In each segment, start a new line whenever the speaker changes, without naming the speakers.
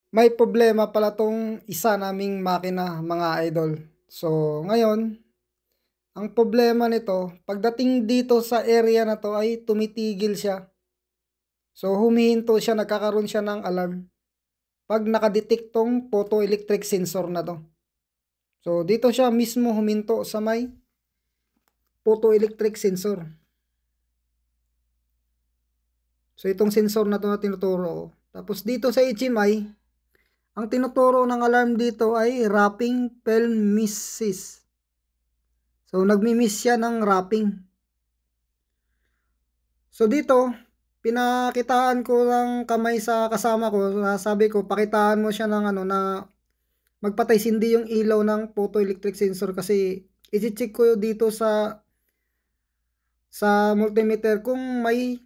May problema pala tong isa naming makina mga idol. So ngayon, ang problema nito, pagdating dito sa area na 'to ay tumitigil siya. So humihinto siya, nagkakaroon siya ng alarm 'pag naka-detect tong photoelectric sensor na 'to. So dito siya mismo huminto sa may photoelectric sensor. So itong sensor na 'to na tinuturo ko. Tapos dito sa HMI, ang tinuturo ng alarm dito ay wrapping film misses. So nagmi-miss siya ng wrapping. So dito, pinakitaan ko ng kamay sa kasama ko, sabi ko pakitaan mo siya ng ano na magpatay sindi yung ilaw ng photoelectric sensor kasi i-check ko dito sa multimeter kung may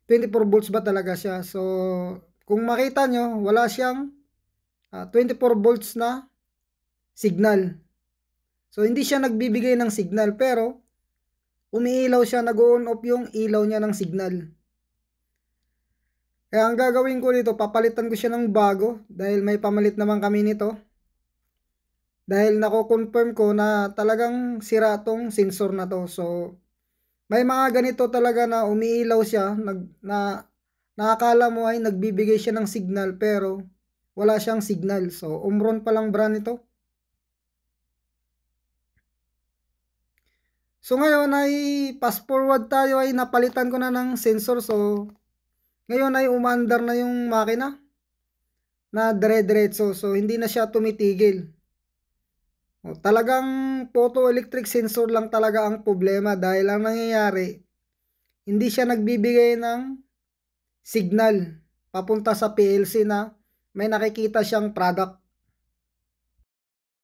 24 volts ba talaga siya. So kung makita nyo, wala siyang 24 volts na signal. So hindi siya nagbibigay ng signal pero umiilaw siya, nag-on off yung ilaw niya ng signal. Kaya ang gagawin ko dito, papalitan ko siya ng bago dahil may pamalit naman kami nito. Dahil nako-confirm ko na talagang sira tong sensor na to. So may mga ganito talaga na umiilaw siya, nakakala mo ay nagbibigay siya ng signal pero wala siyang signal. So Omron pa lang brand ito. So ngayon ay fast forward tayo, ay napalitan ko na ng sensor. So ngayon ay umaandar na yung makina na dire-diretso. So hindi na siya tumitigil. Talagang photoelectric sensor lang talaga ang problema dahil ang nangyayari, hindi siya nagbibigay ng signal papunta sa PLC na may nakikita siyang product.